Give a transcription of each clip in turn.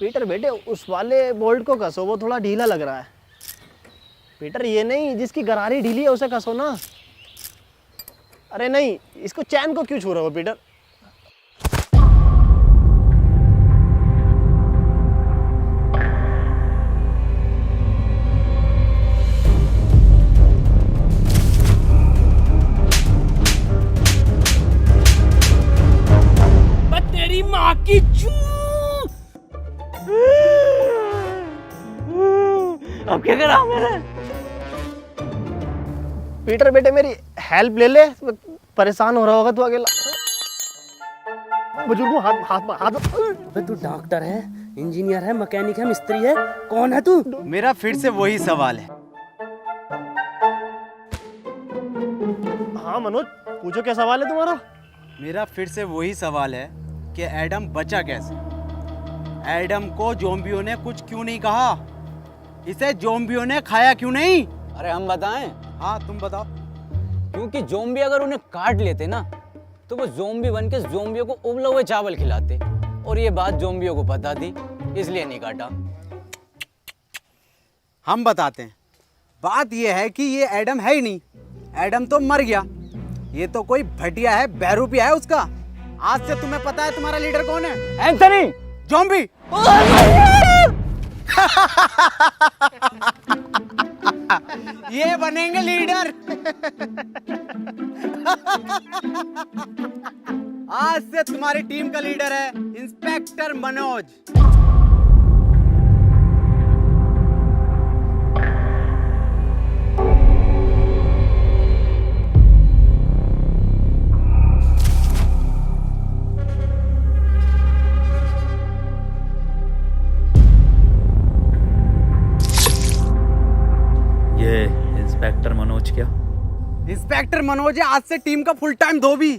Peter बेटे उस वाले बोल्ट को कसो, वो थोड़ा ढीला लग रहा है। पीटर ये नहीं, जिसकी गरारी ढीली है उसे कसो ना। अरे नहीं, इसको चैन को क्यों छू रहे हो पीटर? तेरी माँ की चू। अब क्या करा मैंने? पीटर बेटे मेरी हेल्प ले ले, परेशान हो रहा होगा तू अकेला। बुजुर्ग हाथ हाथ हाथ। अबे तू डॉक्टर है, इंजीनियर है, मैकेनिक है, मिस्त्री है, कौन है तू? मेरा फिर से वही सवाल है। हाँ मनोज, पूछो क्या सवाल है तुम्हारा? मेरा फिर से वही सवाल है कि एडम बचा कैसे? एडम को ज़ॉम्बियों ने कुछ क्यों नहीं कहा? इसे ज़ॉम्बियों ने खाया क्यों नहीं? अरे हम बताएं? हाँ तुम बताओ। क्योंकि ज़ॉम्बी अगर उन्हें काट लेते ना तो वो ज़ॉम्बी बन के ज़ॉम्बियों को उबले हुए चावल खिलाते, और ये बात ज़ॉम्बियों को पता थी, इसलिए नहीं काटा। हम बताते हैं। बात ये है कि ये एडम है ही नहीं। एडम तो मर गया। ये तो कोई भटिया है, बहरूपिया है उसका। आज से तुम्हें पता है तुम्हारा लीडर कौन है? एंथनी। ज़ॉम्बी। ये बनेंगे लीडर। आज से तुम्हारी टीम का लीडर है इंस्पेक्टर मनोज। ये इंस्पेक्टर मनोज क्या? इंस्पेक्टर मनोज है आज से टीम का फुल टाइम धोबी।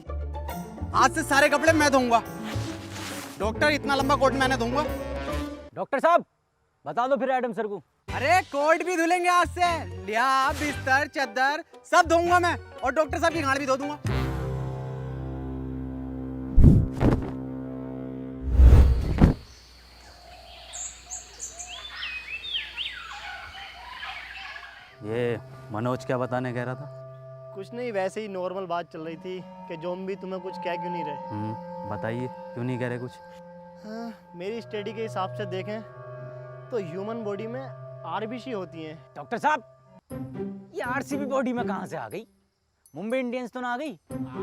आज से सारे कपड़े मैं धोऊंगा। डॉक्टर इतना लंबा कोट मैंने धोऊंगा। डॉक्टर साहब बता दो फिर एडम सर को। अरे कोट भी धुलेंगे आज से। लिया बिस्तर चद्दर सब धोऊंगा मैं, और डॉक्टर साहब की गांड भी धो दूंगा। ये मनोज क्या बताने कह रहा था? कुछ नहीं, वैसे ही नॉर्मल बात चल रही थी कि ज़ॉम्बी तुम्हें कुछ कह क्यों नहीं रहे। बताइए क्यों नहीं कह रहे कुछ? हाँ, मेरी स्टडी के हिसाब से देखें तो ह्यूमन बॉडी में आरबीसी होती हैं। डॉक्टर साहब ये आरसीबी बॉडी में कहाँ से आ गई? मुंबई इंडियंस तो ना आ गई?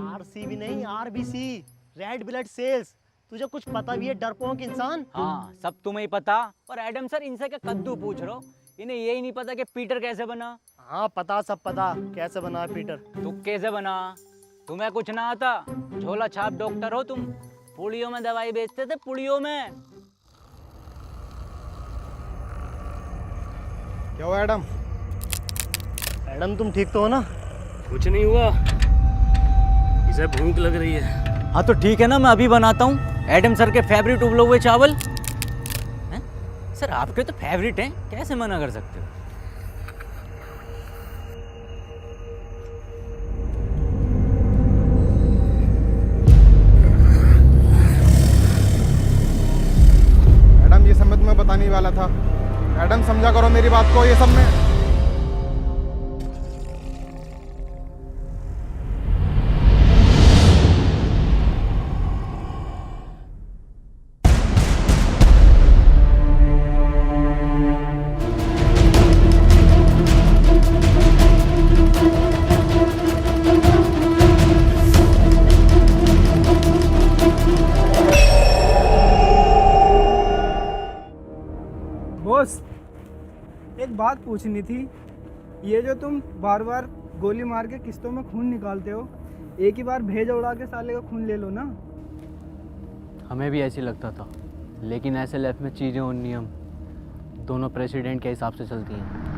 आरसीबी नहीं, आरबीसी, रेड ब्लड सेल्स। तुझे कुछ पता भी है डरपोक इंसान? हाँ सब तुम्हें ही पता। और एडम सर इनसे क्या कद्दू पूछ रहे हो? इन्हें यही नहीं पता कि पीटर कैसे बना? हाँ पता, सब पता कैसे बना है पीटर। तू कैसे बना? तुम्हें कुछ ना आता? झोला छाप डॉक्टर हो तुम। पुड़ियों में दवाई बेचते थे, पुड़ियों में। क्या हुआ एडम? एडम तुम ठीक तो हो ना? कुछ नहीं हुआ, इसे भूख लग रही है। हाँ तो ठीक है ना, मैं अभी बनाता हूँ एडम सर के फेवरेट उबले हुए चावल। हैं? सर आपके तो फेवरेट हैं, कैसे मना कर सकते हो? एडम ये सब मैं तुम्हें बताने ही वाला था। एडम समझा करो मेरी बात को। ये सब में बॉस एक बात पूछनी थी। ये जो तुम बार बार गोली मार के किस्तों में खून निकालते हो, एक ही बार भेजा उड़ा के साले का खून ले लो ना। हमें भी ऐसे लगता था, लेकिन ऐसे लाइफ में चीज़ें और नियम दोनों प्रेसिडेंट के हिसाब से चलती हैं।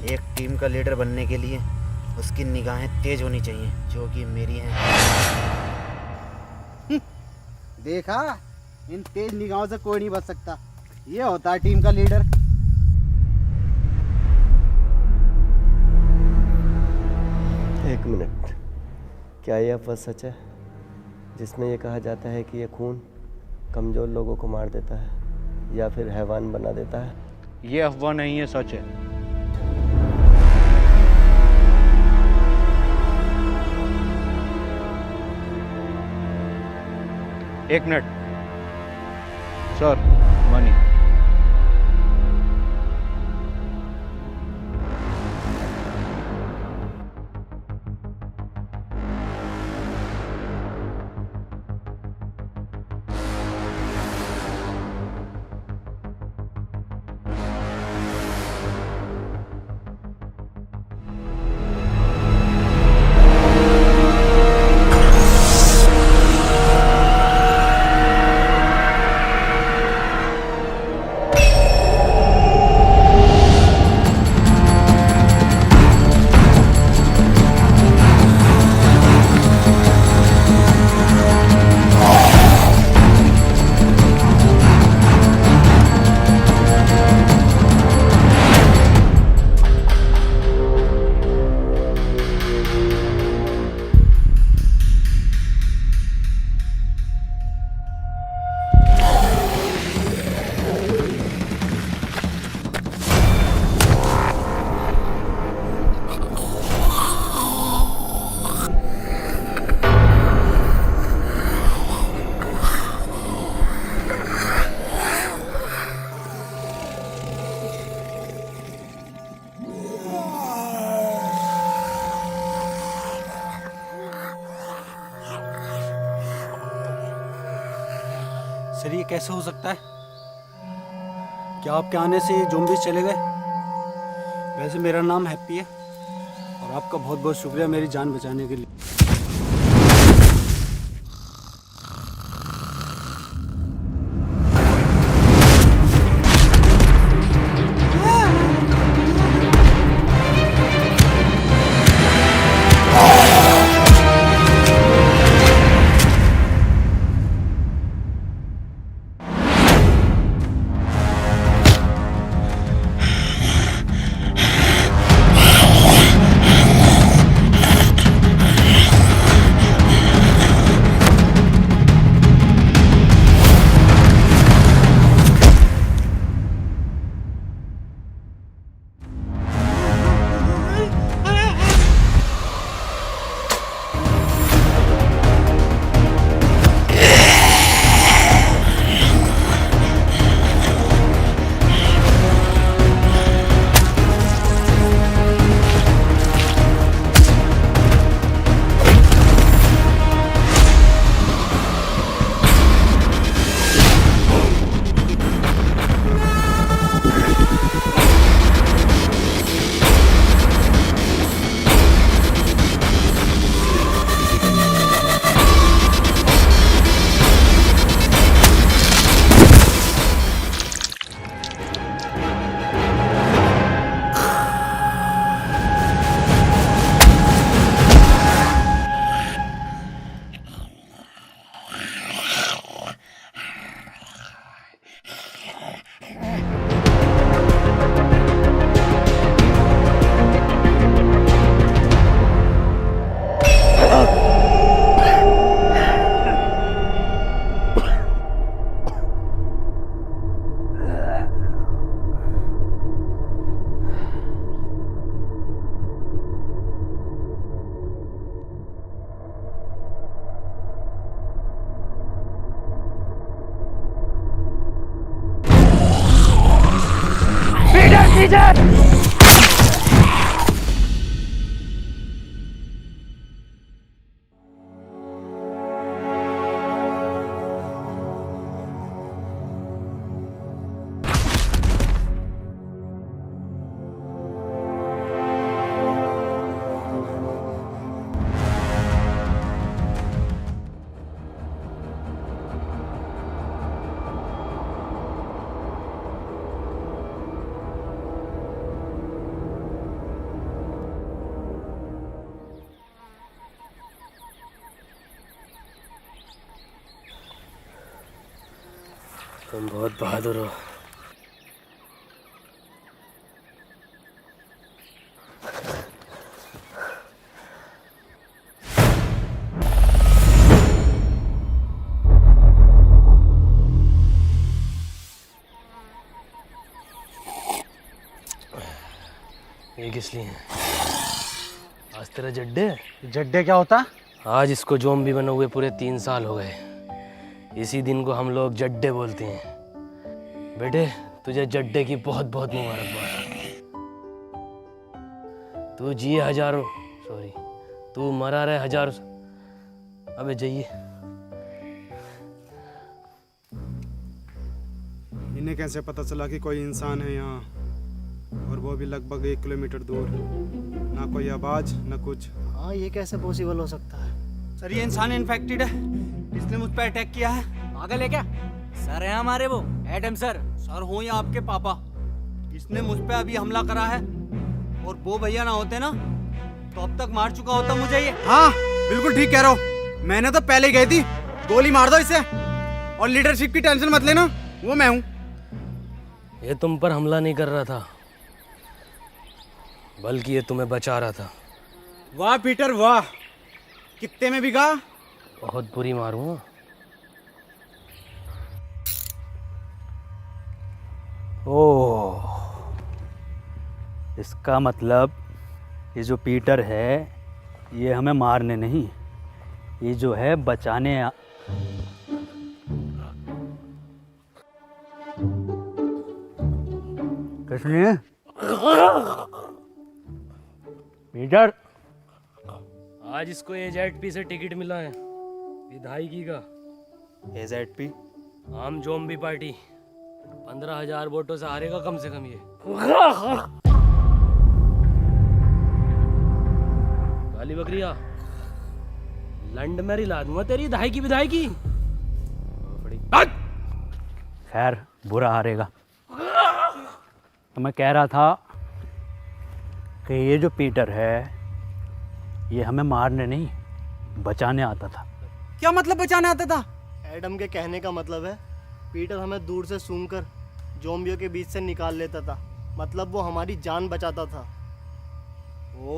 एक टीम का लीडर बनने के लिए उसकी निगाहें तेज होनी चाहिए, जो कि मेरी हैं। देखा, इन तेज निगाहों से कोई नहीं बच सकता। ये होता है टीम का लीडर। एक मिनट, क्या यह अफवाह सच है जिसमें यह कहा जाता है कि यह खून कमज़ोर लोगों को मार देता है या फिर हैवान बना देता है? ये अफवाह नहीं है, सच है। एक मिनट सर, मनी। सर, ये कैसे हो सकता है? क्या आपके आने से ये ज़ॉम्बीज़ चले गए? वैसे मेरा नाम हैप्पी है और आपका बहुत बहुत शुक्रिया मेरी जान बचाने के लिए। तुम बहुत बहादुर हो। ये किस लिए है? आज तेरा जड्डे? जड्डे क्या होता? आज इसको ज़ॉम्बी बने हुए पूरे 3 साल हो गए। इसी दिन को हम लोग जड्डे बोलते हैं। बेटे तुझे जड्डे की बहुत बहुत मुबारकबाद। तू जिए हजारों, सॉरी तू मरा रहे हजारों। अबे जाइए। इन्हें कैसे पता चला कि कोई इंसान है यहाँ, और वो भी लगभग 1 किलोमीटर दूर? ना कोई आवाज ना कुछ। हाँ ये कैसे पॉसिबल हो सकता है? सर ये इंसान इन्फेक्टेड है, इसने मुझ पर अटैक किया है। पागल है क्या? सर है हमारे वो एडम सर। सर हो या आपके पापा, इसने मुझ पे अभी हमला करा है, और वो भैया ना होते ना तो अब तक मार चुका होता मुझे ये। हाँ बिल्कुल ठीक कह रहे हो, मैंने तो पहले ही गई थी। गोली मार दो इसे, और लीडरशिप की टेंशन मत लेना, वो मैं हूँ। ये तुम पर हमला नहीं कर रहा था, बल्कि ये तुम्हें बचा रहा था। वाह पीटर वाह, कितने में बिका? बहुत बुरी मारूंगा। ओह, इसका मतलब ये जो पीटर है ये हमें मारने नहीं, ये जो है बचाने किसने? पीटर, आज इसको एजेडपी से टिकट मिला है, विधायकी का। एजेडपी? आम ज़ॉम्बी पार्टी 15,000 वोटों से हारेगा कम से कम ये। काली बकरिया, लंड में रिला दूंगा तेरी धाई की विधायकी। खैर बुरा हारेगा। तो मैं कह रहा था कि ये जो पीटर है ये हमें मारने नहीं बचाने आता था। क्या मतलब बचाने आता था? एडम के कहने का मतलब है पीटर हमें दूर से सूंघकर ज़ॉम्बियों के बीच से निकाल लेता था, मतलब वो हमारी जान बचाता था। ओ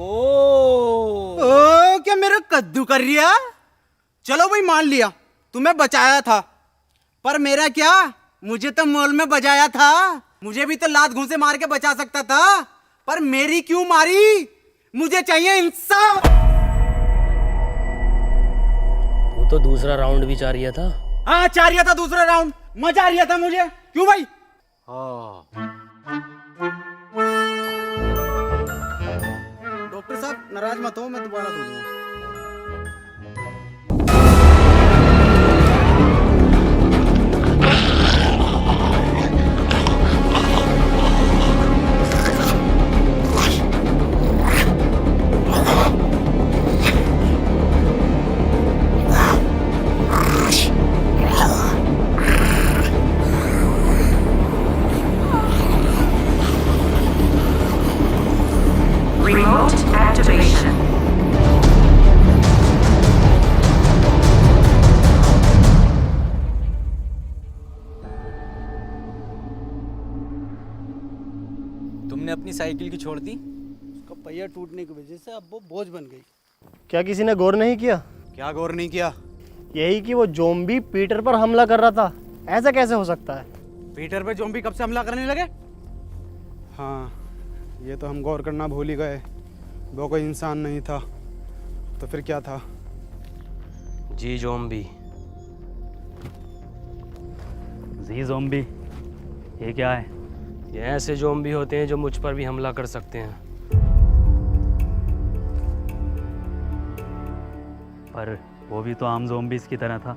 क्या मेरा कद्दू कर रिया? चलो भाई मान लिया तुम्हें बचाया था, पर मेरा क्या, मुझे तो मॉल में बजाया था। मुझे भी तो लात घूंसे मार के बचा सकता था, पर मेरी क्यों मारी? मुझे चाहिए इंसाफ। वो तो दूसरा राउंड भी चाह रहा था। हाँ चाह रहा था दूसरा राउंड, मजा आ रहा था मुझे। क्यों भाई? डॉक्टर साहब नाराज मत हो, मैं दोबारा दे दूंगा। Remote activation. तुमने अपनी साइकिल की छोड़ दी? उसका पहिया टूटने की वजह से अब वो बोझ बन गई। क्या किसी ने गौर नहीं किया? क्या गौर नहीं किया? यही कि वो ज़ॉम्बी पीटर पर हमला कर रहा था। ऐसा कैसे हो सकता है? पीटर पे ज़ॉम्बी कब से हमला करने लगे? हाँ ये तो हम गौर करना भूल ही गए, वो कोई इंसान नहीं था तो फिर क्या था? जी ज़ॉम्बी। जी ज़ॉम्बी, ये क्या है? ये ऐसे ज़ॉम्बी होते हैं जो मुझ पर भी हमला कर सकते हैं। पर वो भी तो आम ज़ॉम्बीज़ की तरह था,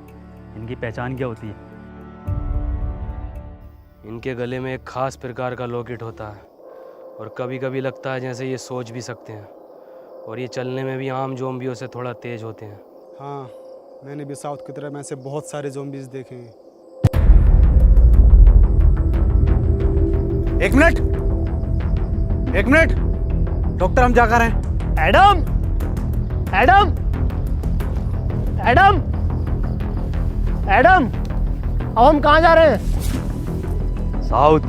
इनकी पहचान क्या होती है? इनके गले में एक खास प्रकार का लॉकेट होता है, और कभी कभी लगता है जैसे ये सोच भी सकते हैं, और ये चलने में भी आम ज़ॉम्बियों से थोड़ा तेज होते हैं। हाँ मैंने भी साउथ की तरफ में ऐसे बहुत सारे ज़ॉम्बीज़ देखे हैं। एक मिनट, डॉक्टर हम जाकर हैं। एडम, एडम, एडम, एडम, अब हम कहाँ जा रहे हैं? साउथ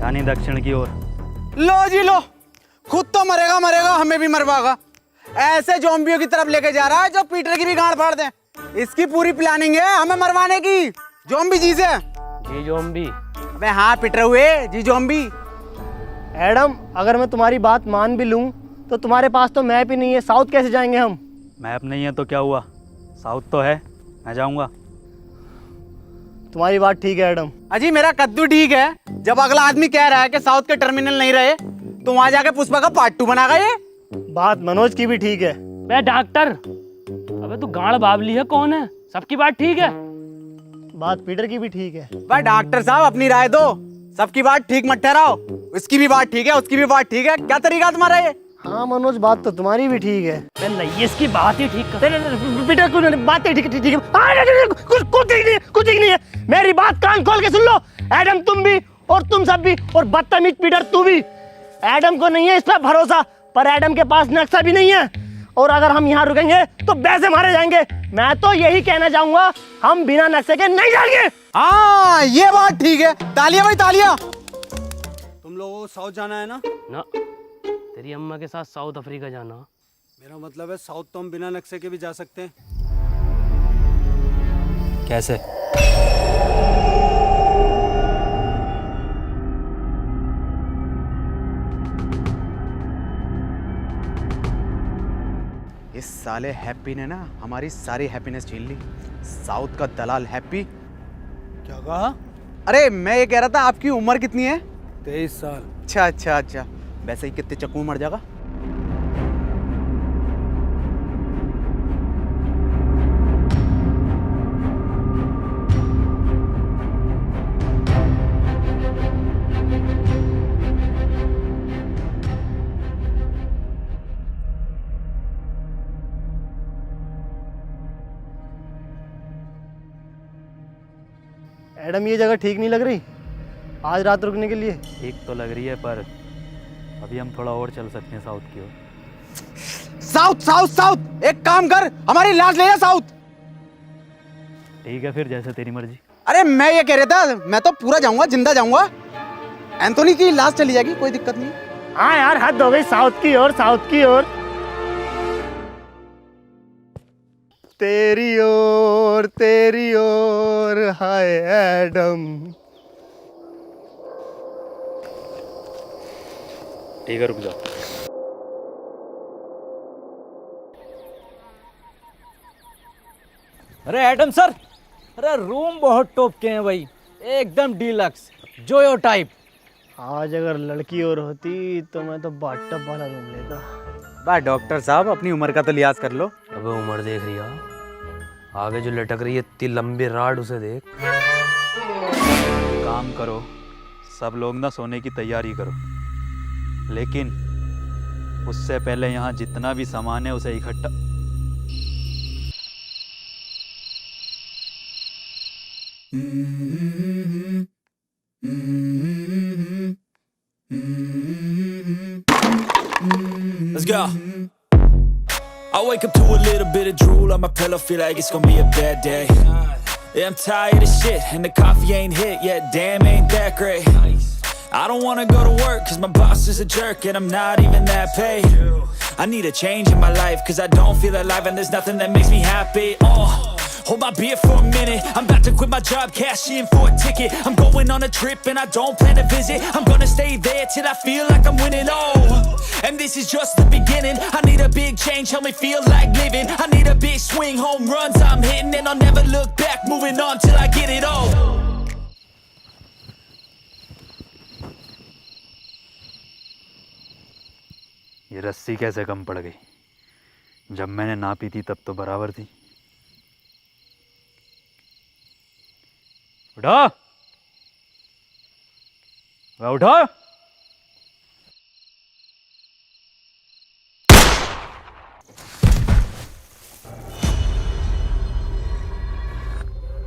यानी दक्षिण की ओर। लो जी लो, खुद तो मरेगा मरेगा, हमें भी मरवाएगा। ऐसे ज़ॉम्बियों की तरफ लेके जा रहा है जो पीटर की भी गांड फाड़ दे। इसकी पूरी प्लानिंग है हमें मरवाने की। ज़ॉम्बी जी से। जी ज़ॉम्बी। अबे हाँ पीटर हुए जी ज़ॉम्बी। एडम, अगर मैं तुम्हारी बात मान भी लूँ तो तुम्हारे पास तो मैप ही नहीं है, साउथ कैसे जाएंगे हम? मैप नहीं है तो क्या हुआ, साउथ तो है, मैं जाऊंगा। तुम्हारी बात ठीक है एडम। अजी मेरा कद्दू ठीक है, जब अगला आदमी कह रहा है कि साउथ के टर्मिनल नहीं रहे तो वहां जाके पुष्पा का पार्ट 2 बनागा ये। बात मनोज की भी ठीक है। बे डॉक्टर, अबे तू गाड़ बावली है कौन है? सबकी बात ठीक है। बात पीटर की भी ठीक है। भाई डॉक्टर साहब अपनी राय दो, सबकी बात ठीक मत ठहराओ। इसकी भी बात ठीक है, उसकी भी बात ठीक है, क्या तरीका तुम्हारा ये? हाँ मनोज, बात तो तुम्हारी भी ठीक है। नहीं, इसकी बात ही ठीक कर। पीटर बात ठीक है, ठीक है। कुछ ठीक नहीं है। मेरी बात कान खोल के सुन लो। एडम तुम भी और तुम सब भी, और बदतमीज पीटर तू भी। एडम को नहीं है इस पर भरोसा, पर एडम के पास नक्शा भी नहीं है, और अगर हम यहाँ रुकेंगे तो वैसे मारे जाएंगे। मैं तो यही कहना चाहूंगा, हम बिना नक्शे के नहीं जाएंगे। हाँ ये बात ठीक है। तालियां भाई तालियां। तुम लोगों को साउथ जाना है ना? ना, तेरी अम्मा के साथ साउथ अफ्रीका जाना। मेरा मतलब है साउथ तो हम बिना नक्शे के भी जा सकते हैं। कैसे? इस साले हैप्पी ने ना हमारी सारी हैप्पीनेस छीन ली। साउथ का दलाल हैप्पी। क्या कहा? अरे मैं ये कह रहा था आपकी उम्र कितनी है? 23 साल। अच्छा अच्छा अच्छा, वैसे ही कितने चक्कू मर जाएगा? एडम, ये जगह ठीक नहीं लग रही आज रात रुकने के लिए। ठीक तो लग रही है, पर अभी हम थोड़ा और चल सकते हैं साउथ की ओर। साउथ साउथ साउथ, एक काम कर, हमारी लाश ले जा साउथ। ठीक है फिर, जैसे तेरी मर्जी। अरे मैं ये कह रहा था, मैं तो पूरा जाऊंगा, जिंदा जाऊंगा। एंथोनी की लाश चली जाएगी, कोई दिक्कत नहीं। हाँ यार, हद हो गई, साउथ की ओर, साउथ की ओर। तेरी ओर हाय एडम। ठीक है, रुक जाओ। अरे एडम सर, अरे रूम बहुत टॉप के हैं भाई, एकदम डीलक्स जोयो टाइप। आज अगर लड़की और होती तो मैं तो बाथटब वाला रूम लेता। भाई डॉक्टर साहब अपनी उम्र का तो लिहाज कर लो। अबे उम्र देख रही है, आगे जो लटक रही है इतनी लंबी राड, उसे देख। काम करो, सब लोग ना सोने की तैयारी करो, लेकिन उससे पहले यहाँ जितना भी सामान है उसे इकट्ठा। Let's go. I wake up to a little bit of drool on my pillow, feel like it's gonna be a bad day. Yeah, I'm tired of shit, and the coffee ain't hit yet, damn ain't that great. I don't wanna go to work, cause my boss is a jerk, and I'm not even that paid. I need a change in my life, cause I don't feel alive, and there's nothing that makes me happy. Hold my beer for a minute, I'm about to quit my job, cash in for a ticket. I'm going on a trip and I don't plan to visit, I'm gonna stay there till I feel like I'm winning, and this is just the beginning. I need a big change, help me feel like living. I need a big swing, home runs I'm hitting, and I'll never look back, moving on till I get it all. ये रस्सी कैसे कम पड़ गई? जब मैंने ना P थी तब तो बराबर थी। उठो, उठो।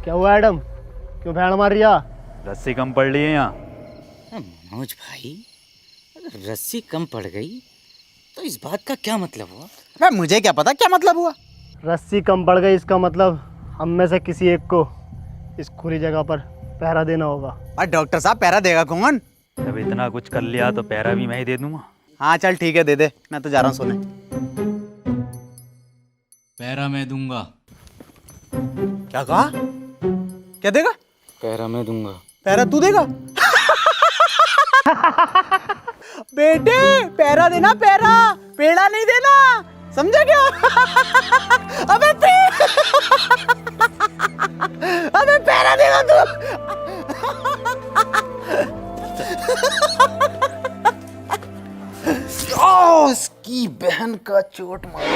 क्या हुआ एडम, क्यों भैंड मार रिया? रस्सी कम पड़ रही है यहाँ। मनोज भाई, अगर रस्सी कम पड़ गई तो इस बात का क्या मतलब हुआ? मैं मुझे क्या पता क्या मतलब हुआ। रस्सी कम पड़ गई, इसका मतलब हम में से किसी एक को इस खुली जगह पर पहरा देना होगा। और डॉक्टर साहब पैरा देगा कौन? जब इतना कुछ कर लिया तो पैरा भी मैं ही दे दूंगा। हाँ चल ठीक है, दे दे, मैं तो जा रहा हूँ सोने। पैरा मैं दूंगा। क्या कहा? क्या देगा? पैरा मैं दूंगा। पैरा तू देगा? बेटे पैरा देना, पैरा, पेड़ा नहीं देना, समझा क्या? अबे अबे पैरा देगा तू। ओ उसकी बहन का चोट मारा।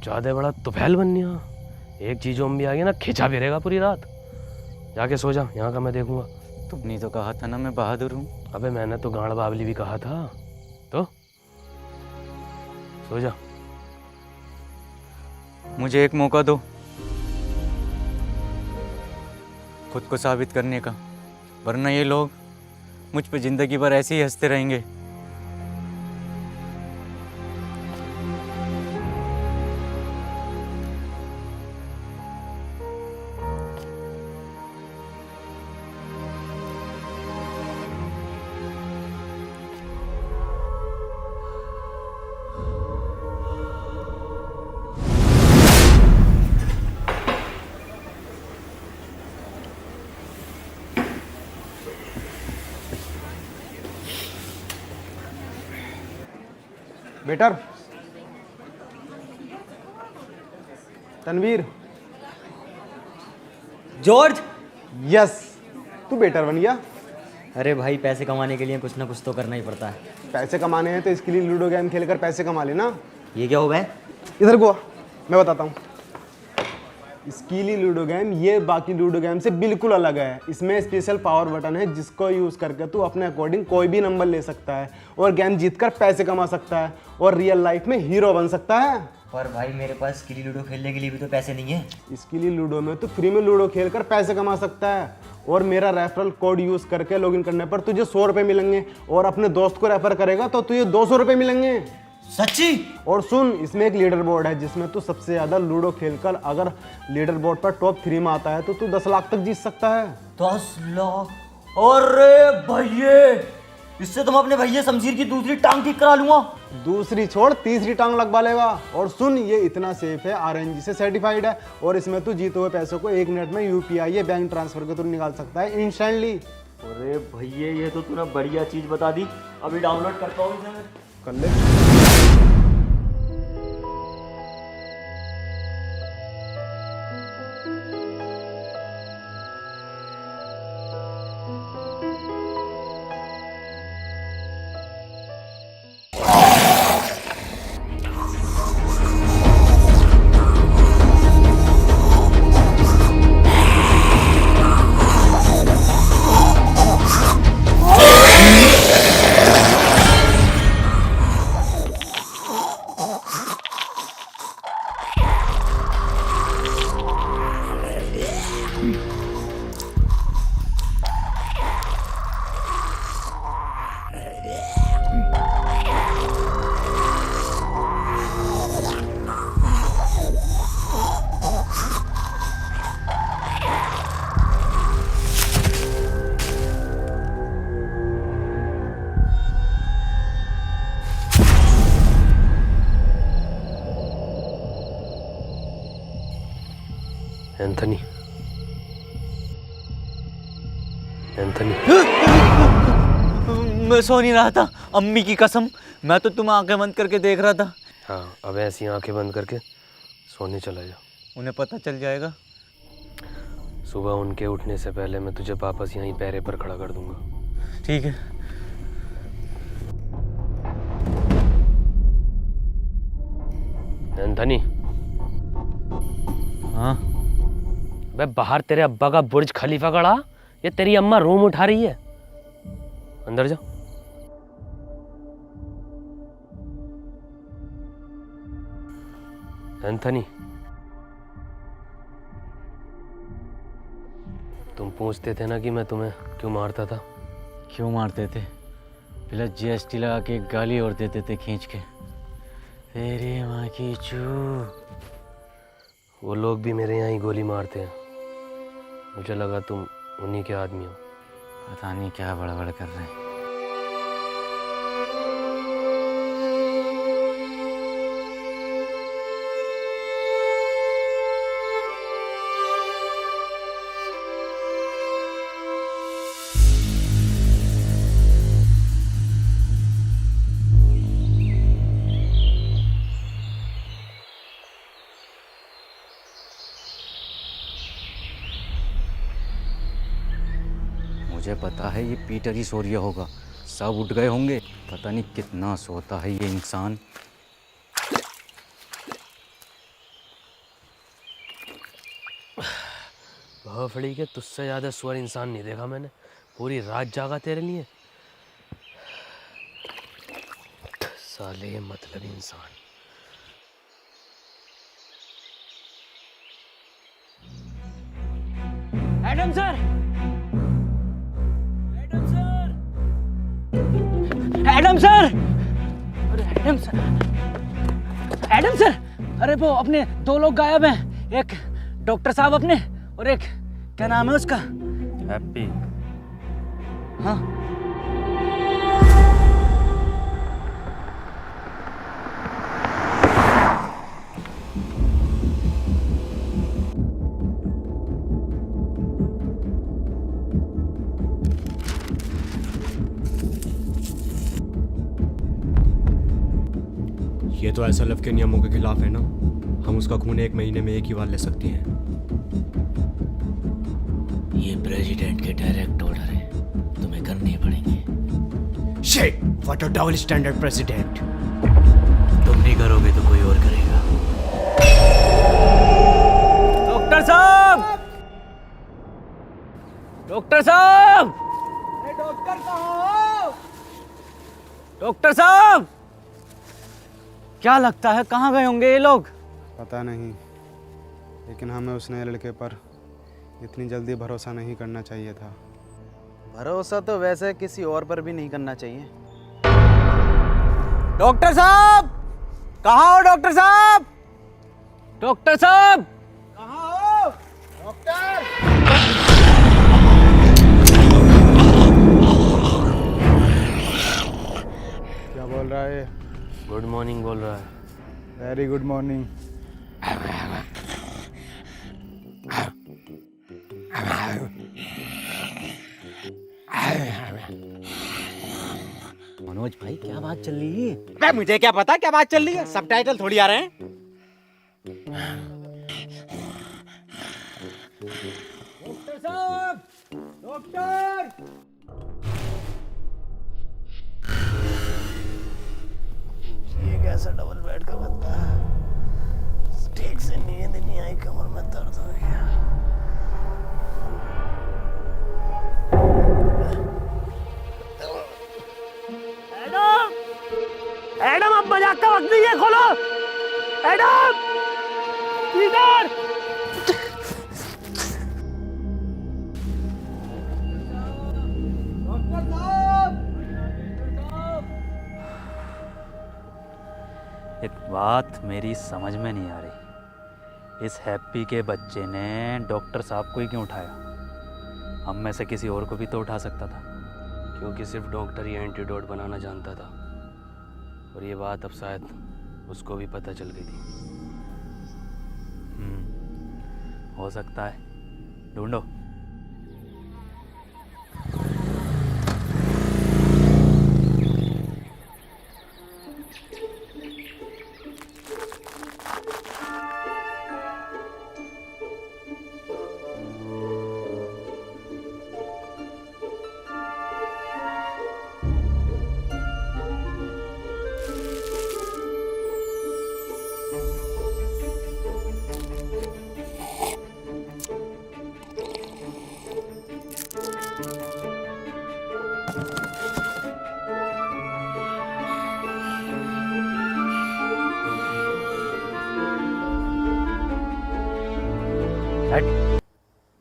ज्यादा बड़ा तुफैल बननिया, एक चीज ज़ॉम्बी आ गया ना खिंचा फिरेगा पूरी रात। जाके सो जा, यहाँ का मैं देखूंगा। तुमने तो कहा था ना मैं बहादुर हूँ। अबे मैंने तो गांड बावली भी कहा था, तो सो जा। मुझे एक मौका दो खुद को साबित करने का, वरना ये लोग मुझ पे जिंदगी भर ऐसे ही हंसते रहेंगे। Better, Tanveer, George. यस, तू बेटर बन गया। अरे भाई पैसे कमाने के लिए कुछ ना कुछ तो करना ही पड़ता है। पैसे कमाने हैं तो इसके लिए लूडो गेम खेलकर पैसे कमा लेना। ये क्या हो गया? इधर को आ, मैं बताता हूँ। स्कीली लूडो गेम ये बाकी लूडो गेम से बिल्कुल अलग है। इसमें स्पेशल पावर बटन है जिसको यूज़ करके तू अपने अकॉर्डिंग कोई भी नंबर ले सकता है और गेम जीतकर पैसे कमा सकता है और रियल लाइफ में हीरो बन सकता है। पर भाई मेरे पास स्कीली लूडो खेलने के लिए भी तो पैसे नहीं है। स्कीली लूडो में तू फ्री में लूडो खेलकर पैसे कमा सकता है और मेरा रेफरल कोड यूज़ करके लॉगिन करने पर तुझे 100 रुपये मिलेंगे और अपने दोस्त को रेफर करेगा तो तुझे 200 रुपये मिलेंगे। सच्ची? और सुन, इसमें एक लीडर बोर्ड है जिसमें तू सबसे ज़्यादा लूडो खेलकर अगर लीडर बोर्ड पर टॉप 3 में आता है तो तू 10 लाख तक जीत सकता है। 10 लाख? अरे भैये, इससे तुम अपने भैया शमशीर की दूसरी टांग ठीक करा लूंगा। दूसरी छोड़, तीसरी टांग लगवा लेगा। और सुन, ये इतना सेफ है, RNG से सर्टिफाइड है और इसमें तू जीते हुए पैसों को 1 मिनट में UPI या बैंक ट्रांसफर के थ्रू निकाल सकता है इंस्टेंटली। अरे भैया ये तो तूने बढ़िया चीज बता दी, अभी डाउनलोड करता हूँ इसे मैं। कर ले। एंथनी, एंथनी, मैं सो नहीं रहा था, अम्मी की कसम, मैं तो तुम आंखें बंद करके देख रहा था। हाँ, अब ऐसी आंखें बंद करके सोने चला जा। उन्हें पता चल जाएगा। सुबह उनके उठने से पहले मैं तुझे वापस यहीं पैरे पर खड़ा कर दूंगा। ठीक है। एंथनी। हाँ? बे बाहर तेरे अब्बा का बुर्ज खलीफा खड़ा, ये तेरी अम्मा रूम उठा रही है। अंदर जा। एंथनी, तुम पूछते थे ना कि मैं तुम्हें क्यों मारता था। क्यों मारते थे? पहले जीएसटी लगा के एक गाली और देते थे खींच के, तेरी माँ की चू। वो लोग भी मेरे यहाँ ही गोली मारते हैं। मुझे लगा तुम उन्हीं के आदमी हो। पता नहीं क्या बड़बड़ कर रहे हैं। मुझे पता है ये पीटर ही सो रिया होगा, सब उठ गए होंगे। पता नहीं कितना सोता है ये इंसान। भोफड़ी के तुझसे ज़्यादा स्वर इंसान नहीं देखा मैंने। पूरी रात जागा तेरे लिए। साले मतलब इंसान। Adam sir! Adam sir! Adam sir! अरे एडम सर! Adam sir! अरे वो अपने 2 लोग गायब हैं। एक डॉक्टर साहब अपने, और एक क्या नाम है उसका? हैप्पी। हाँ। ये तो SLF के नियमों के खिलाफ है ना। हम उसका खून 1 महीने में 1 ही बार ले सकते हैं। ये प्रेसिडेंट के डायरेक्ट ऑर्डर है, तुम्हें करने पड़ेंगे। Shit, what a double standard president. तुम नहीं करोगे तो कोई और करेगा। डॉक्टर साहब! डॉक्टर साहब! डॉक्टर कहाँ हो? डॉक्टर साहब! क्या लगता है कहाँ गए होंगे ये लोग? पता नहीं, लेकिन हमें उस नए लड़के पर इतनी जल्दी भरोसा नहीं करना चाहिए था। भरोसा तो वैसे किसी और पर भी नहीं करना चाहिए। डॉक्टर साहब! कहाँ हो डॉक्टर साहब? डॉक्टर साहब! कहाँ हो? डॉक्टर! क्या बोल रहा है? गुड मॉर्निंग बोल रहा है। Very good morning. मनोज भाई क्या बात चल रही है? मुझे क्या पता क्या बात चल रही है, सबटाइटल थोड़ी आ रहे हैं। डॉक्टर साहब! डॉक्टर! ये कैसा डबल बेड का बंदा है? ठीक से नींद नहीं आई, कमर में दर्द हो गया। एडम! एडम, अब मजाक का वक्त नहीं है, खोलो। एडम! पीटर! डॉक्टर साहब! एक बात मेरी समझ में नहीं आ रही, इस हैप्पी के बच्चे ने डॉक्टर साहब को ही क्यों उठाया? हम में से किसी और को भी तो उठा सकता था। क्योंकि सिर्फ डॉक्टर ही एंटीडोट बनाना जानता था, और ये बात अब शायद उसको भी पता चल गई थी। हो सकता है, ढूंढो।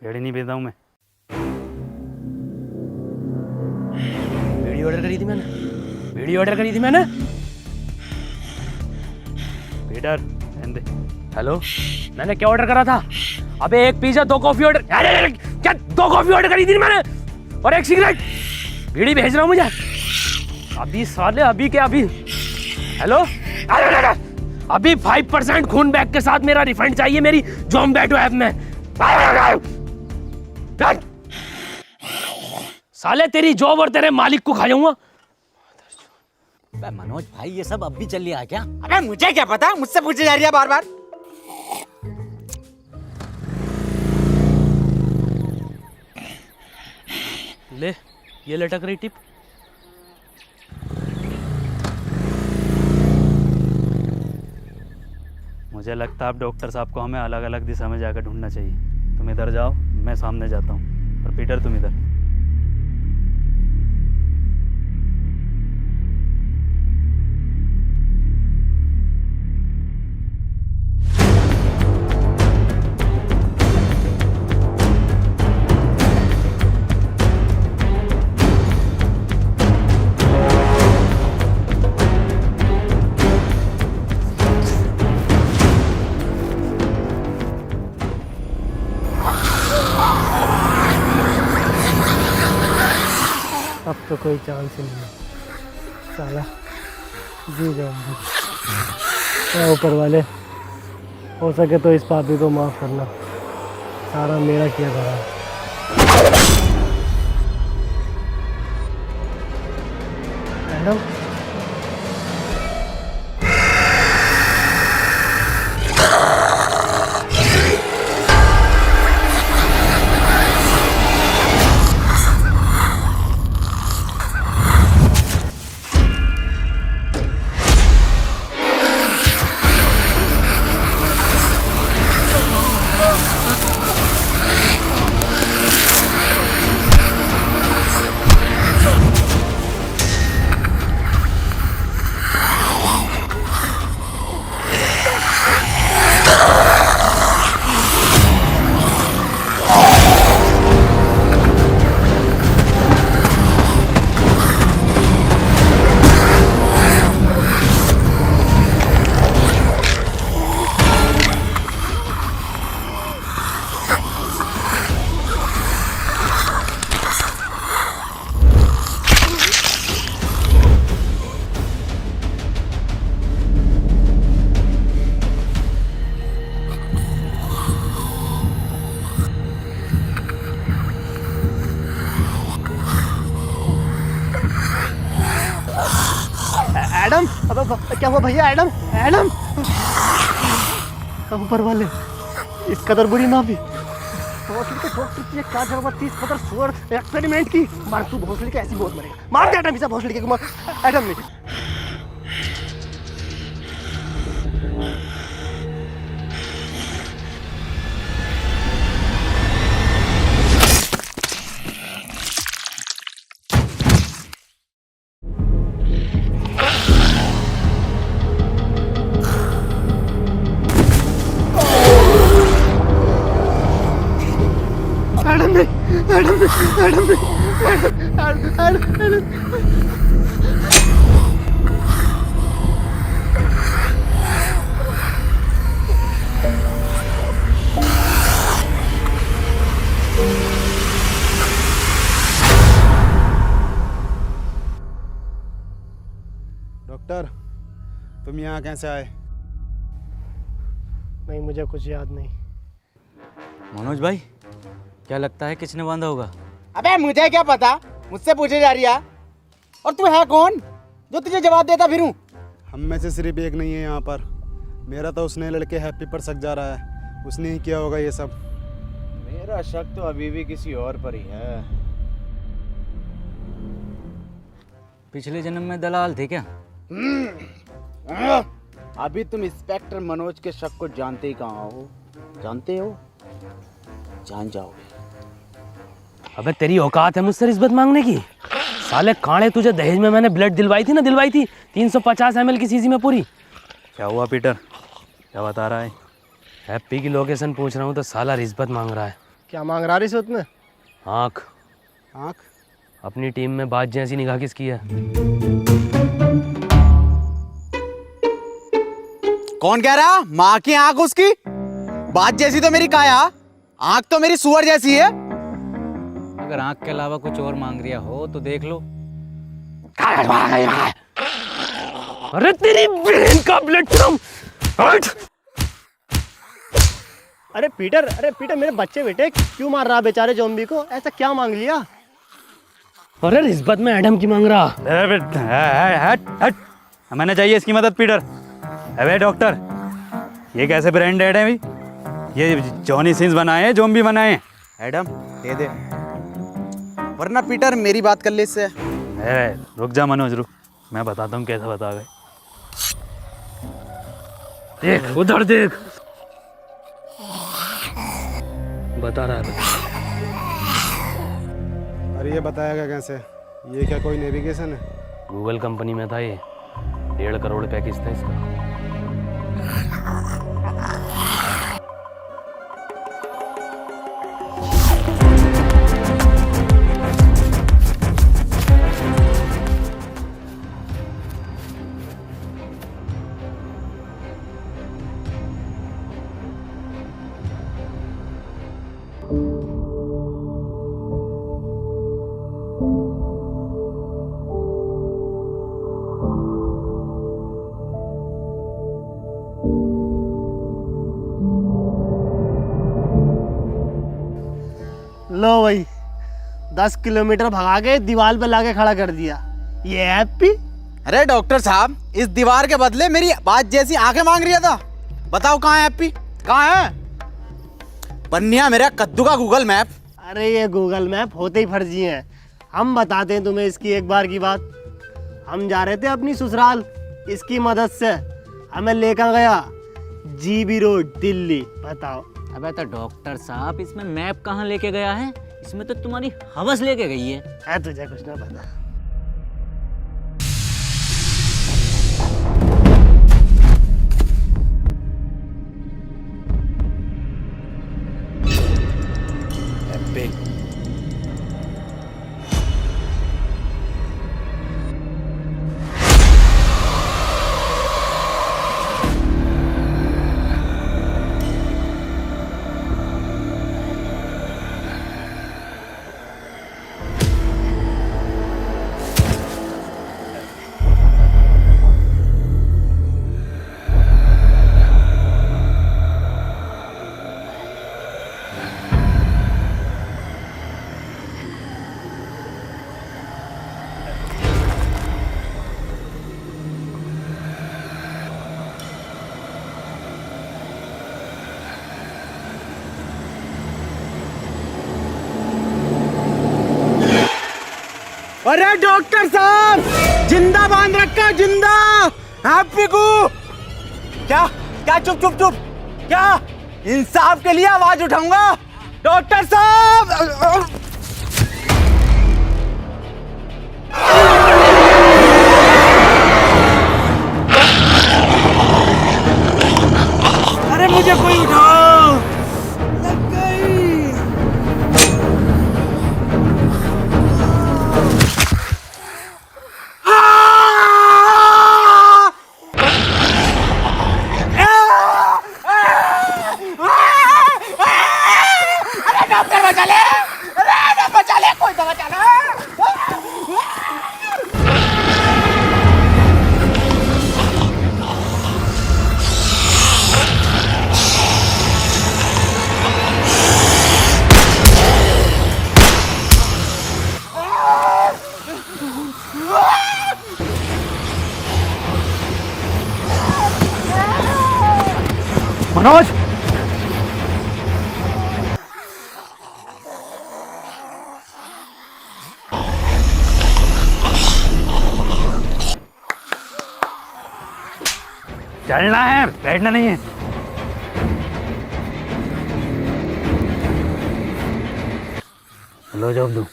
भेड़ी नहीं भेजता हूँ मैं। बीड़ी ऑर्डर करी थी मैंने, बीड़ी ऑर्डर करी थी मैंने। पीटर दे। हेलो, मैंने क्या ऑर्डर करा था? अबे एक पिज्जा, 2 कॉफी ऑर्डर, अरे क्या 2 कॉफी ऑर्डर करी थी मैंने और 1 सिगरेट। बीड़ी भेज रहा हूँ मुझे अभी साले, अभी क्या अभी? हेलो, अरे अभी 5% खून बैग के साथ मेरा रिफंड चाहिए मेरी ज़ोमैटो ऐप में। साले तेरी जॉब और तेरे मालिक को खा जाऊंगा। मनोज भाई ये सब अब भी चल रहा है क्या? अबे मुझे क्या पता, मुझसे पूछे जा रही है बार बार। ले ये लटक रही टिप। मुझे लगता है अब डॉक्टर साहब को हमें अलग अलग दिशा में जाकर ढूंढना चाहिए। तुम इधर जाओ, मैं सामने जाता हूँ, और पीटर तुम इधर। अब तो कोई चांस ही नहीं है साला, जी जाऊंगी। क्या ऊपर वाले, हो सके तो इस पापी को माफ़ करना, सारा मेरा किया धरा है। मैडम, एडम, अब क्या हुआ भैया? एडम, एडम, ऊपर वाले इस कदर बुरी ना भी भोसड़ी को ठोक सकती है। क्या जरूरत थी इस कदर सुअर एक्सपेरिमेंट की? मार तू भोसड़ी के, ऐसी बहुत मरेगा। मार दे एडम, इसे भोसड़ी के मार। एडम नहीं, डॉक्टर, तुम यहाँ कैसे आए? नहीं मुझे कुछ याद नहीं। मनोज भाई क्या लगता है किसने बांधा होगा? अबे मुझे क्या पता, मुझसे पूछे जा रही है। और तू है कौन जो तुझे जवाब देता फिरूं? हम में से सिर्फ एक नहीं है यहाँ पर। मेरा तो उसने लड़के हैप्पी पर शक जा रहा है, उसने ही किया होगा ये सब। मेरा शक तो अभी भी किसी और पर ही है। पिछले जन्म में दलाल थे क्या? अभी तुम इंस्पेक्टर मनोज के शक को जानते ही कहाँ हो? जानते हो, जान जाओगे। अबे तेरी औकात है मुझसे रिश्वत मांगने की? साले कांडे, तुझे दहेज में मैंने ब्लड दिलवाई थी 350 ml की सीसी में पूरी। क्या हुआ पीटर, क्या बता रहा है? हैप्पी की लोकेशन पूछ रहा हूँ तो साला रिश्वत मांग रहा है। क्या मांग रहा रिश्वत में? आँख। आँख? अपनी टीम में बात जैसी निगाह किसकी है? कौन कह रहा? माँ की आंख उसकी, बात जैसी तो मेरी काया, आंख तो मेरी सुअर जैसी है। अगर आंख के अलावा कुछ और मांग रिया हो तो देख लो। अरे तेरी बहन का ब्लड हट! अरे पीटर मेरे बच्चे बेटे क्यों मार रहा बेचारे ज़ॉम्बी को? ऐसा क्या मांग लिया? अरे रिश्वत में एडम की मांग रहा। हट। हमें चाहिए इसकी मदद पीटर। अबे डॉक्टर, ये कैसे ब्रांड एड है भाई? ये जॉनी सिंस बनाए हैं, ज़ॉम्बी बनाए हैं। एडम दे दे, वरना पीटर मेरी बात कर ले इससे। रुक जा मनोज, रुक, मैं बताता हूँ कैसे बता गए। देख उधर देख, बता रहा है। अरे ये बताएगा कैसे? ये क्या कोई नेविगेशन है? गूगल कंपनी में था ये, 1.5 करोड़ पैकेज था इसका। लो भाई, 10 किलोमीटर भगा के दीवार पे लाके खड़ा कर दिया। ये हैप्पी? अरे डॉक्टर साहब, इस दीवार के बदले मेरी बात जैसी आंखें मांग रहा था। बताओ कहाँ है हैप्पी, कहाँ है? बन्निया मेरा कद्दू का गूगल मैप। अरे ये गूगल मैप होते ही फर्जी हैं। हम बताते हैं तुम्हें इसकी एक बार की बात। हम जा रहे थे अपनी ससुराल, इसकी मदद से हमें लेकर गया जीबी रोड दिल्ली। बताओ। अबे तो डॉक्टर साहब, इसमें मैप कहाँ लेके गया है? इसमें तो तुम्हारी हवस लेके गई है। तुझे कुछ ना पता। अरे डॉक्टर साहब, जिंदा बांध रखा, जिंदा हैप्पी को। क्या क्या? चुप चुप चुप। क्या? इंसाफ के लिए आवाज उठाऊंगा डॉक्टर साहब। अरे मुझे कोई उठाओ, लग गई। मनोज, चलना है, बैठना नहीं है। लो जॉब दो,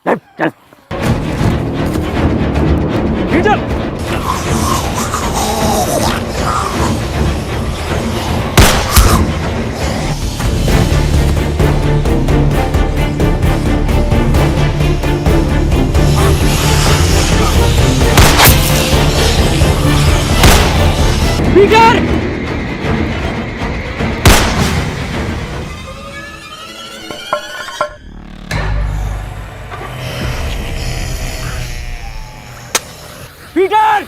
चल चल। पीटर! पीटर!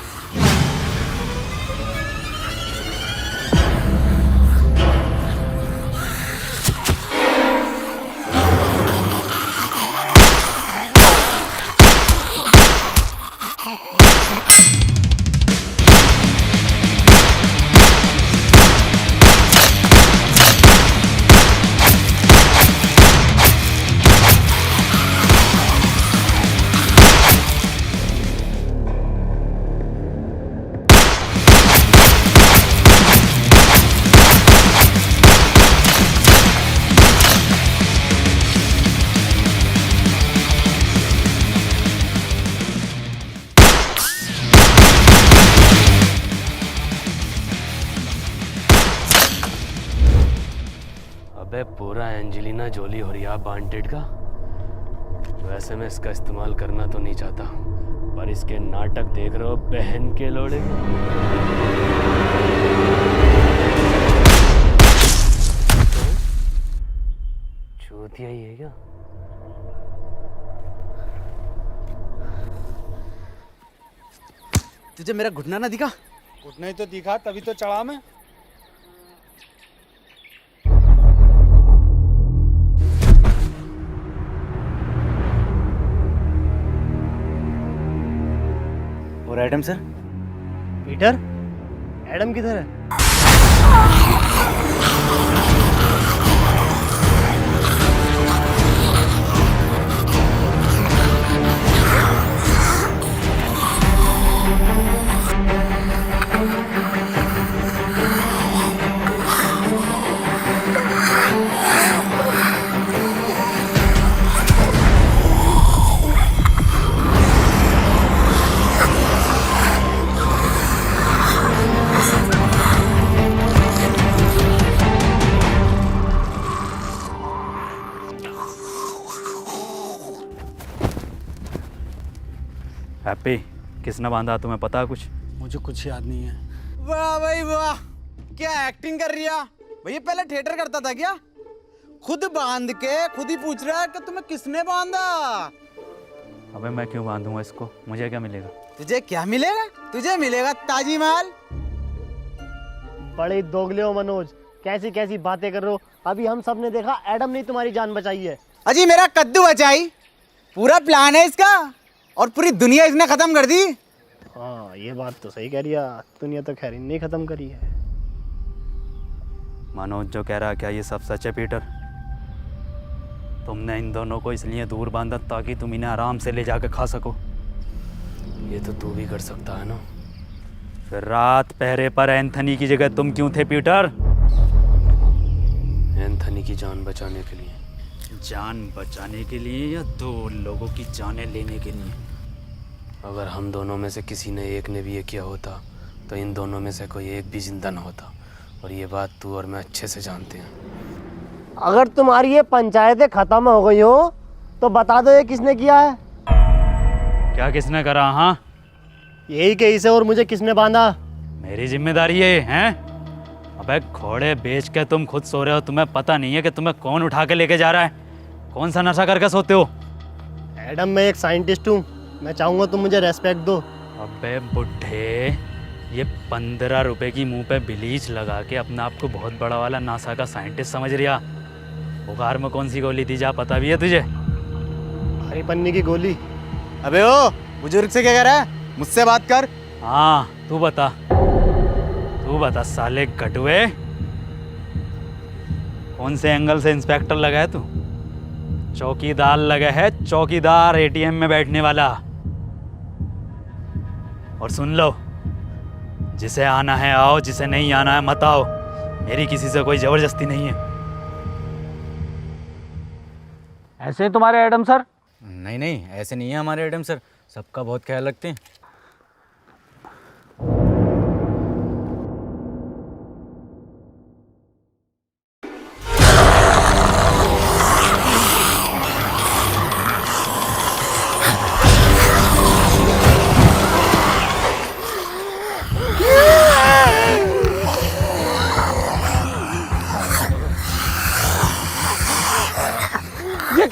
अबे पूरा एंजेलिना जोली हो रिया वांटेड का। वैसे मैं इसका इस्तेमाल करना तो नहीं चाहता, पर इसके नाटक देख रहे हो बहन के लोड़े। चूतिया ही है क्या? तुझे मेरा घुटना ना दिखा? घुटना ही तो दिखा, तभी तो चढ़ा मैं। और एडम सर? पीटर, एडम किधर है? हैप्पी, किसने बांधा तुम्हें पता है कुछ? मुझे कुछ याद नहीं है। वाह भाई वाह, क्या एक्टिंग कर रही है भैया। पहले थिएटर करता था क्या? खुद बांध के खुद ही पूछ रहा है कि तुम्हें किसने बांधा। अबे मैं क्यों बांधूंगा इसको? मुझे क्या मिलेगा? तुझे क्या मिलेगा? तुझे मिलेगा ताजी माल। बड़े दोगले हो मनोज, कैसी कैसी बातें कर रहे हो। अभी हम सब ने देखा एडम ने तुम्हारी जान बचाई है। अजी मेरा कद्दू बचाई, पूरा प्लान है इसका, और पूरी दुनिया इसने खत्म कर दी। हाँ ये बात तो सही कह रही है, दुनिया तो खैर नहीं खत्म करी है। मनोज जो कह रहा है क्या ये सब सच है पीटर? तुमने इन दोनों को इसलिए दूर बांधा ताकि तुम इन्हें आराम से ले जाकर खा सको। ये तो तू भी कर सकता है ना। फिर रात पहरे पर एंथनी की जगह तुम क्यों थे पीटर? एंथनी की जान बचाने के लिए। जान बचाने के लिए या दो लोगों की जानें लेने के लिए? अगर हम दोनों में से किसी ने एक ने भी ये किया होता तो इन दोनों में से कोई एक भी जिंदा न होता, और ये बात तू और मैं अच्छे से जानते हैं। अगर तुम्हारी ये पंचायतें खत्म हो गई हो तो बता दो ये किसने किया है? क्या किसने करा? हाँ यही केस है। और मुझे किसने बांधा? मेरी जिम्मेदारी है, हैं? अबे घोड़े बेच के तुम खुद सो रहे हो, तुम्हें पता नहीं है कि तुम्हें कौन उठा के लेके जा रहा है? कौन सा नशा करके सोते हो? एडम मैं एक साइंटिस्ट हूँ, मैं चाहूँगा तुम मुझे रेस्पेक्ट दो। अबे बुढ़े, ये 15 रुपए की मुंह पे ब्लीच लगा के अपने आप को बहुत बड़ा वाला नासा का साइंटिस्ट समझ रिया। बुखार में कौन सी गोली थी जा पता भी है तुझे? हरी पन्नी की गोली। अबे ओ बुजुर्ग से क्या कह रहा है? मुझसे बात कर। हाँ तू बता साले कटुए, कौन से एंगल से इंस्पेक्टर लगा है तू? चौकीदार लगा है, चौकीदार एटीएम में बैठने वाला। और सुन लो, जिसे आना है आओ, जिसे नहीं आना है मत आओ। मेरी किसी से कोई जबरदस्ती नहीं है। ऐसे हैं तुम्हारे एडम सर? नहीं नहीं, ऐसे नहीं है हमारे एडम सर, सबका बहुत ख्याल रखते हैं।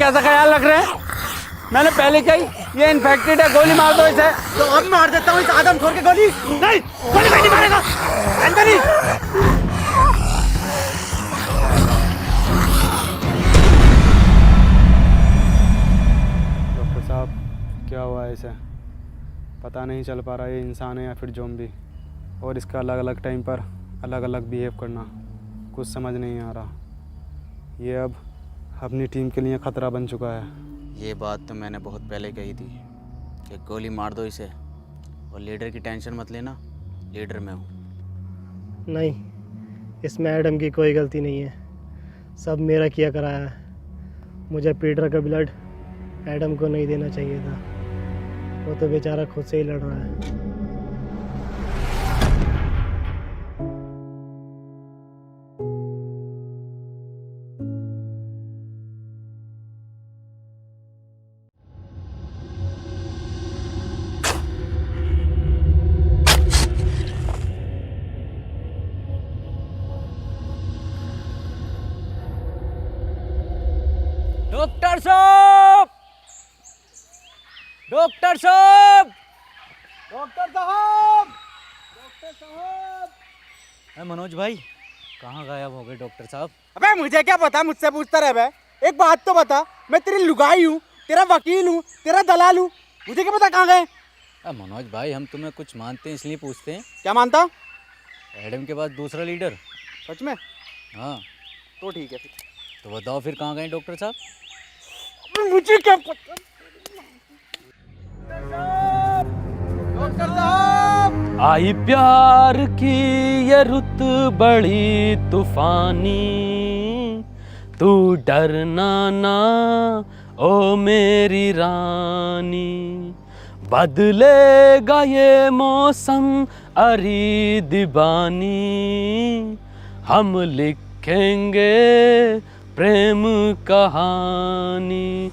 कैसा ख्याल रख रहे हैं? मैंने पहले कही ये इन्फेक्टेड है, गोली मार दो इसे। तो अब मार देता हूँ इस आदम खोर के गोली। नहीं, गोली नहीं मारेगा। एंथनी, डॉक्टर साहब, क्या हुआ है इसे? पता नहीं चल पा रहा ये इंसान है या फिर ज़ॉम्बी, और इसका अलग अलग टाइम पर अलग अलग बिहेव करना कुछ समझ नहीं आ रहा। ये अब अपनी टीम के लिए ख़तरा बन चुका है। ये बात तो मैंने बहुत पहले कही थी कि गोली मार दो इसे, और लीडर की टेंशन मत लेना, लीडर मैं हूँ। नहीं, इसमें एडम की कोई गलती नहीं है, सब मेरा किया कराया है। मुझे पीटर का ब्लड एडम को नहीं देना चाहिए था, वो तो बेचारा खुद से ही लड़ रहा है। डॉक्टर साहब, डॉक्टर साहब, डॉक्टर साहब, डॉक्टर साहब। मनोज भाई कहाँ गायब हो गए डॉक्टर साहब? अबे मुझे क्या पता, मुझसे पूछता रहे बे। एक बात तो बता, मैं तेरी लुगाई हूँ, तेरा वकील हूँ, तेरा दलाल हूँ, मुझे क्या पता कहाँ गए? मनोज भाई हम तुम्हें कुछ मानते हैं इसलिए पूछते हैं। क्या मानता? एडम के बाद दूसरा लीडर। सच में? हाँ तो ठीक है फिर। तो बताओ फिर कहाँ गए डॉक्टर साहब? मुझे क्या पता। डॉक्टर साहब, आई प्यार की ये रुत बड़ी तूफानी, तू डरना ना ओ मेरी रानी, बदलेगा ये मौसम अरी दीवानी, हम लिखेंगे प्रेम कहानी।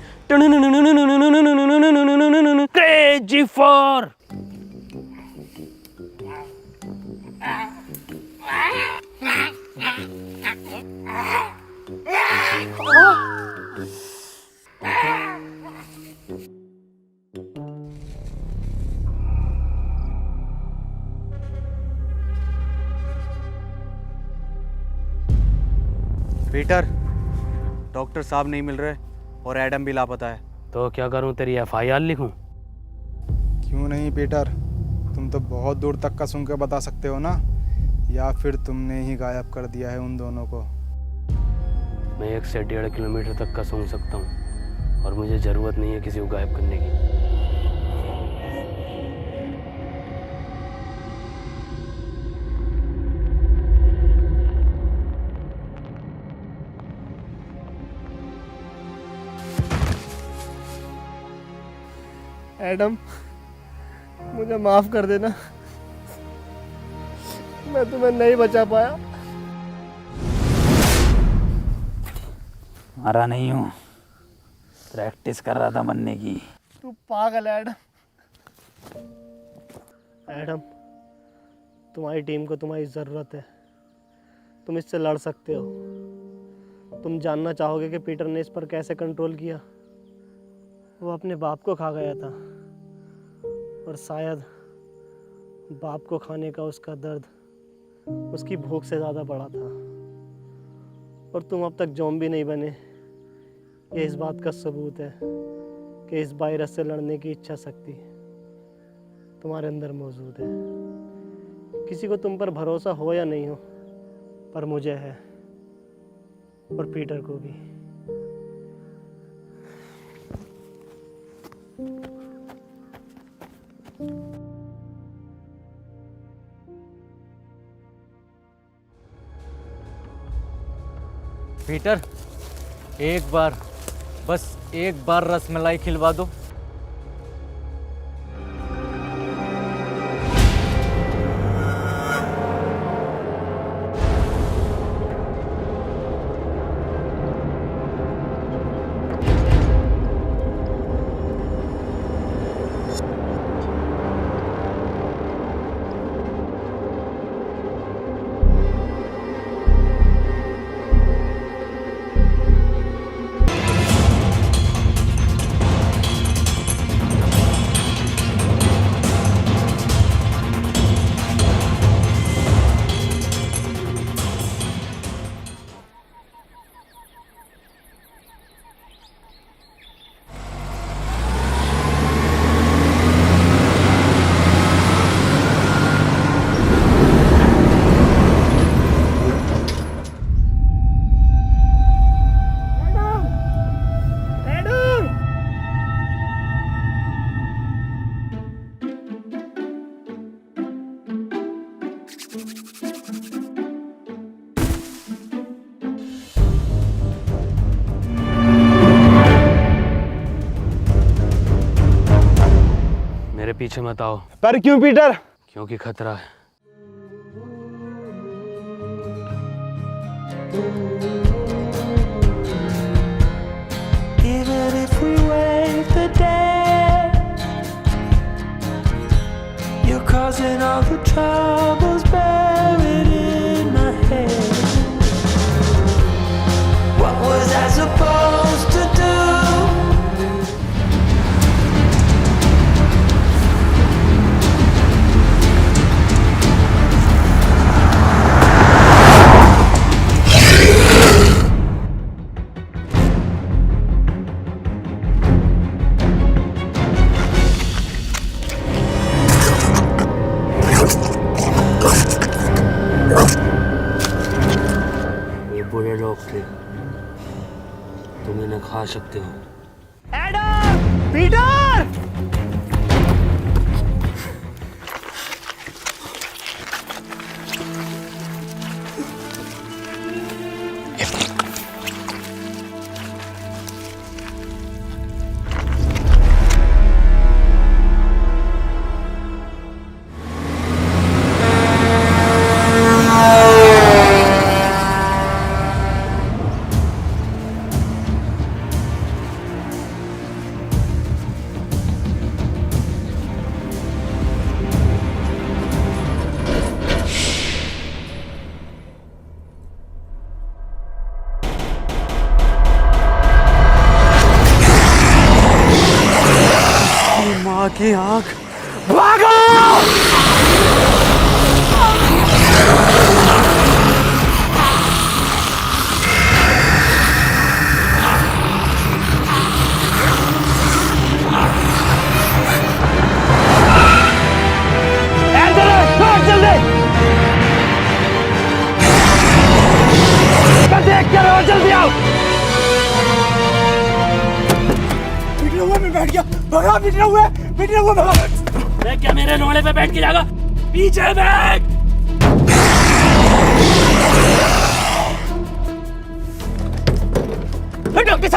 क्रेजी फॉर पीटर, डॉक्टर साहब नहीं मिल रहे और एडम भी लापता है। तो क्या करूं, तेरी FIR लिखूं? क्यों नहीं पीटर, तुम तो बहुत दूर तक का सुन के बता सकते हो ना, या फिर तुमने ही गायब कर दिया है उन दोनों को? मैं 1 से 1.5 किलोमीटर तक का सूंघ सकता हूँ, और मुझे ज़रूरत नहीं है किसी को गायब करने की। एडम, मुझे माफ कर देना, मैं तुम्हें नहीं बचा पाया। मरा नहीं हूँ, प्रैक्टिस कर रहा था मरने की। तू पागल है एडम। एडम, तुम्हारी टीम को तुम्हारी ज़रूरत है, तुम इससे लड़ सकते हो। तुम जानना चाहोगे कि पीटर ने इस पर कैसे कंट्रोल किया। वो अपने बाप को खा गया था, और शायद बाप को खाने का उसका दर्द उसकी भूख से ज़्यादा बड़ा था। और तुम अब तक ज़ॉम्बी नहीं बने, ये इस बात का सबूत है कि इस वायरस से लड़ने की इच्छा शक्ति तुम्हारे अंदर मौजूद है। किसी को तुम पर भरोसा हो या नहीं हो, पर मुझे है, और पीटर को भी। पीटर, एक बार, बस एक बार रसमलाई खिलवा दो। मेरे पीछे मत आओ। पर क्यों पीटर? क्योंकि खतरा है। Even if we wave the day, you're causing all the troubles buried in my head. What was I supposed to do? ये बुरे लोग थे, तुम इन्हें खा सकते हो। एडम! पीटर! माँ की आँख। भागो! देख क्या रहो, जल्दी आओ। पिटना हुआ मैं बैठ गया, भगा पिटना हुआ भगा। देख क्या मेरे लोड़े पे बैठ के जाएगा, पीछे बैठ। डॉक्टर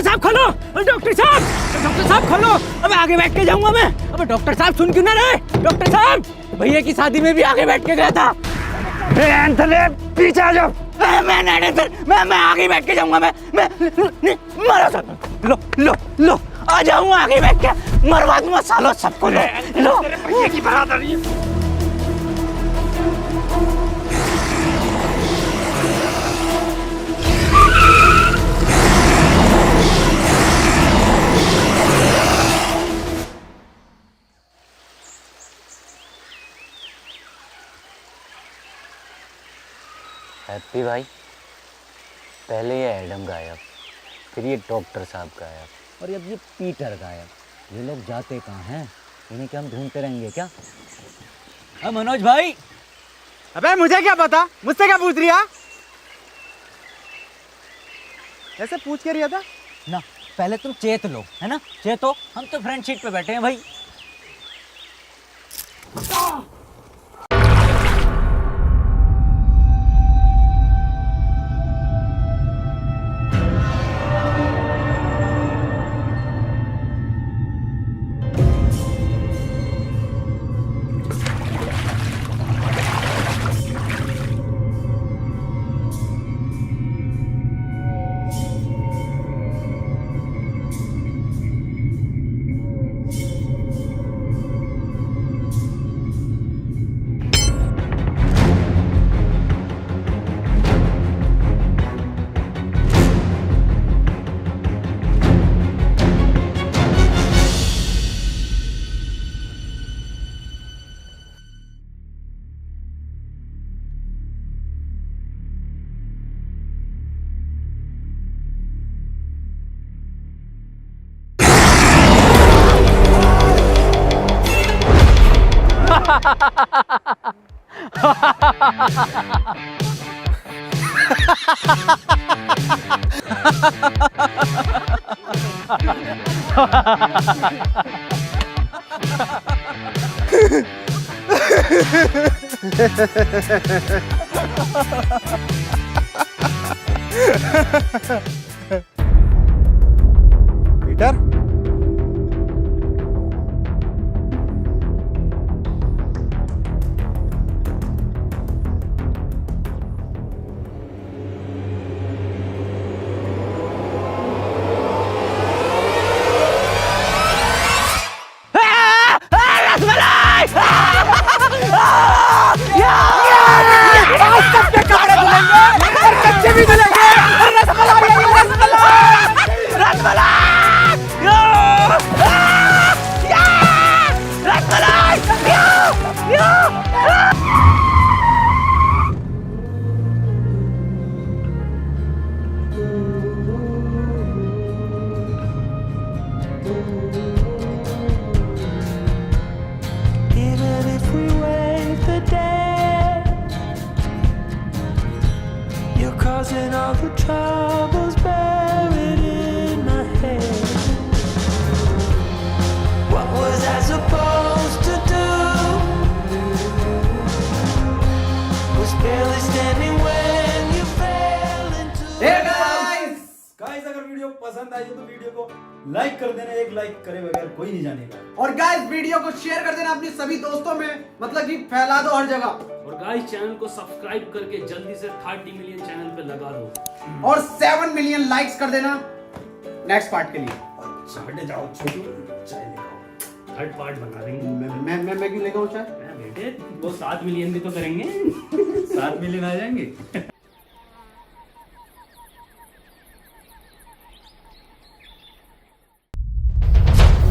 साहब खोलो, डॉक्टर साहब खोलो। अब आगे बैठ के जाऊंगा मैं। अब डॉक्टर साहब सुन क्यों ना रहे? डॉक्टर साहब, भैया की शादी में भी आगे बैठ के गया था। पीछे आ जाओ। मैं आगे बैठ के जाऊंगा। मैं मारो सब। लो आ जाऊंगा आगे बैठ के, मरवा दूंगा सालों सबको। लो भैया की बारात आ रही है। हैप्पी भाई, पहले ये एडम गायब, फिर ये डॉक्टर साहब गायब, और अब ये पीटर गायब। ये लोग जाते कहाँ हैं? इन्हें क्या हम ढूंढते रहेंगे क्या? मनोज भाई। अबे मुझे क्या पता, मुझसे क्या पूछ रिया? ऐसे पूछ के रिया था ना, पहले तुम चेत लो, है ना? चेतो, हम तो फ्रंट सीट पे बैठे हैं भाई। Peter, Even if we wait the day, you're causing all the troubles buried in my head. What was I supposed to do? Was barely standing when you fell into guys अगर video पसंद आई हो तो video को like कर देना, एक like करे बगैर कोई नहीं जानेगा। और गाइस वीडियो को शेयर कर देना अपने सभी दोस्तों में, मतलब कि फैला दो हर जगह। और गाइस चैनल को सब्सक्राइब करके जल्दी से 30 मिलियन चैनल पे लगा दो और 7 मिलियन लाइक्स कर देना नेक्स्ट पार्ट के लिए। अच्छा हटे जाओ छोटू, चाय लेकर थर्ड पार्ट बना देंगे। मैं क्यों लेकर आऊं चाय? बेटे वो 7 मिलियन भी तो करेंगे। 7 मिलियन आ जाएंगे।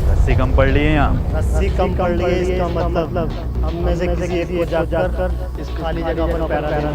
रस्सी कम पड़ रही है यहाँ। रस्सी कम पड़ रही है इसका मतलब हम में से किसी एक को जाकर इस खाली जगह पर पैरा देना।